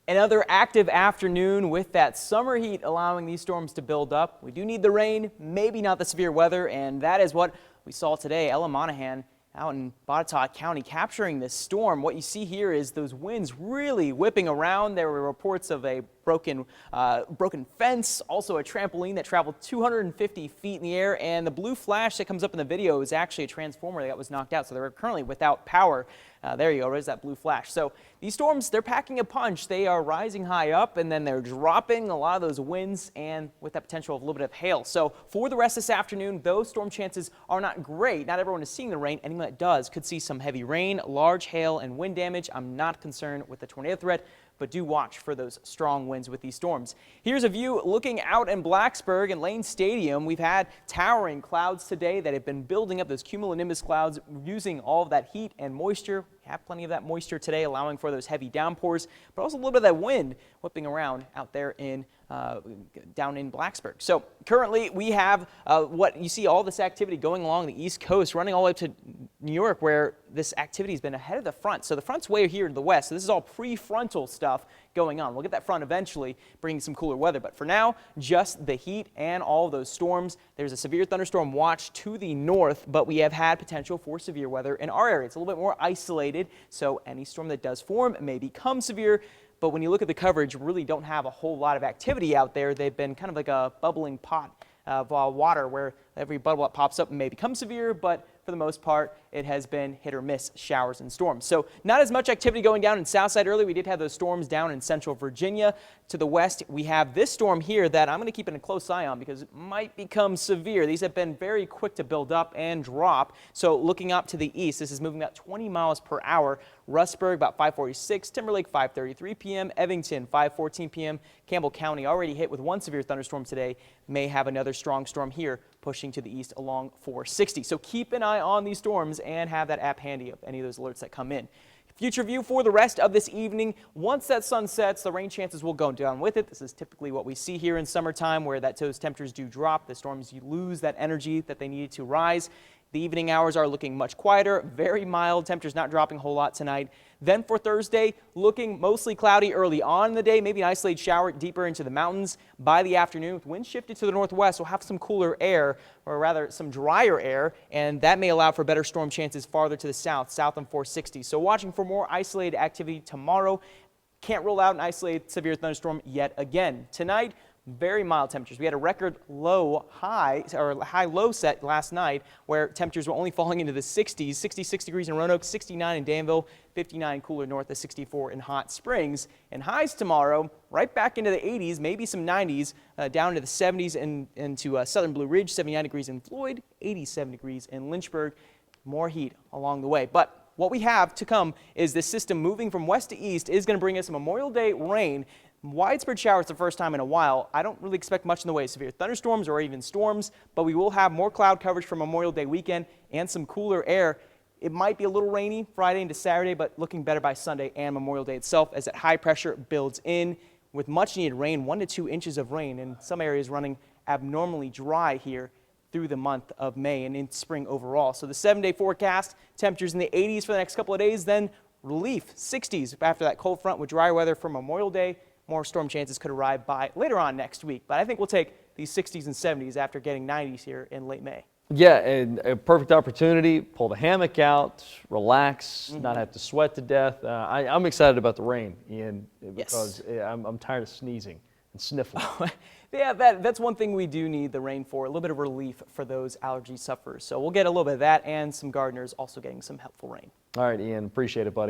Another active afternoon with that summer heat allowing these storms to build up. We do need the rain, maybe not the severe weather, and that is what we saw today. Ella Monahan out in Botetourt County capturing this storm. What you see here is those winds really whipping around. There were reports of a broken fence, also a trampoline that traveled 250 feet in the air, and the blue flash that comes up in the video is actually a transformer that was knocked out, so they're currently without power. There you go, there's that blue flash. So these storms, they're packing a punch. They are rising high up and then they're dropping a lot of those winds and with that potential of a little bit of hail. So for the rest of this afternoon, those storm chances are not great. Not everyone is seeing the rain. Anyone that does could see some heavy rain, large hail, and wind damage. I'm not concerned with the tornado threat, but do watch for those strong winds with these storms. Here's a view looking out in Blacksburg and Lane Stadium. We've had towering clouds today that have been building up, those cumulonimbus clouds, using all of that heat and moisture. We have plenty of that moisture today, allowing for those heavy downpours, but also a little bit of that wind whipping around out there in down in Blacksburg. So currently we have what you see, all this activity going along the East Coast, running all the way up to New York, where this activity has been ahead of the front. So the front's way here to the west. So this is all prefrontal stuff going on. We'll get that front eventually, bringing some cooler weather. But for now, just the heat and all of those storms. There's a severe thunderstorm watch to the north, but we have had potential for severe weather in our area. It's a little bit more isolated, so any storm that does form may become severe. But when you look at the coverage, really don't have a whole lot of activity out there. They've been kind of like a bubbling pot of water where every bubble that pops up may become severe, but for the most part, it has been hit or miss showers and storms. So not as much activity going down in Southside early. We did have those storms down in central Virginia. To the west, we have this storm here that I'm going to keep a close eye on because it might become severe. These have been very quick to build up and drop. So looking up to the east, this is moving about 20 miles per hour. Rustburg about 5:46, Timberlake 5:33 p.m., Evington 5:14 p.m. Campbell County already hit with one severe thunderstorm today, may have another strong storm here pushing to the east along 460. So keep an eye on these storms and have that app handy of any of those alerts that come in. Future view for the rest of this evening. Once that sun sets, the rain chances will go down with it. This is typically what we see here in summertime, where those temperatures do drop. The storms, you lose that energy that they needed to rise. The evening hours are looking much quieter, very mild. Temperatures not dropping a whole lot tonight. Then for Thursday, looking mostly cloudy early on in the day, maybe an isolated shower deeper into the mountains. By the afternoon, with wind shifted to the northwest, we'll have some cooler air, or rather some drier air, and that may allow for better storm chances farther to the south on 460. So watching for more isolated activity tomorrow. Can't rule out an isolated severe thunderstorm yet again. Tonight, very mild temperatures. We had a record high-low set last night where temperatures were only falling into the 60s, 66 degrees in Roanoke, 69 in Danville, 59 cooler north of 64 in Hot Springs. And highs tomorrow, right back into the 80s, maybe some 90s, down to the 70s and into Southern Blue Ridge, 79 degrees in Floyd, 87 degrees in Lynchburg. More heat along the way. But what we have to come is this system moving from west to east is going to bring us Memorial Day rain. Widespread showers the first time in a while. I don't really expect much in the way of severe thunderstorms or even storms, but we will have more cloud coverage for Memorial Day weekend and some cooler air. It might be a little rainy Friday into Saturday, but looking better by Sunday and Memorial Day itself as that high pressure builds in with much needed rain, 1 to 2 inches of rain, and some areas running abnormally dry here through the month of May and in spring overall. So the 7-day forecast, temperatures in the 80s for the next couple of days, then relief, 60s after that cold front with dry weather for Memorial Day. More storm chances could arrive by later on next week, but I think we'll take these 60s and 70s after getting 90s here in late May. Yeah, and a perfect opportunity, pull the hammock out, relax, not have to sweat to death. I'm excited about the rain, Ian, because I'm tired of sneezing and sniffling. Yeah, that's one thing we do need the rain for, a little bit of relief for those allergy sufferers. So we'll get a little bit of that and some gardeners also getting some helpful rain. All right, Ian, appreciate it, buddy.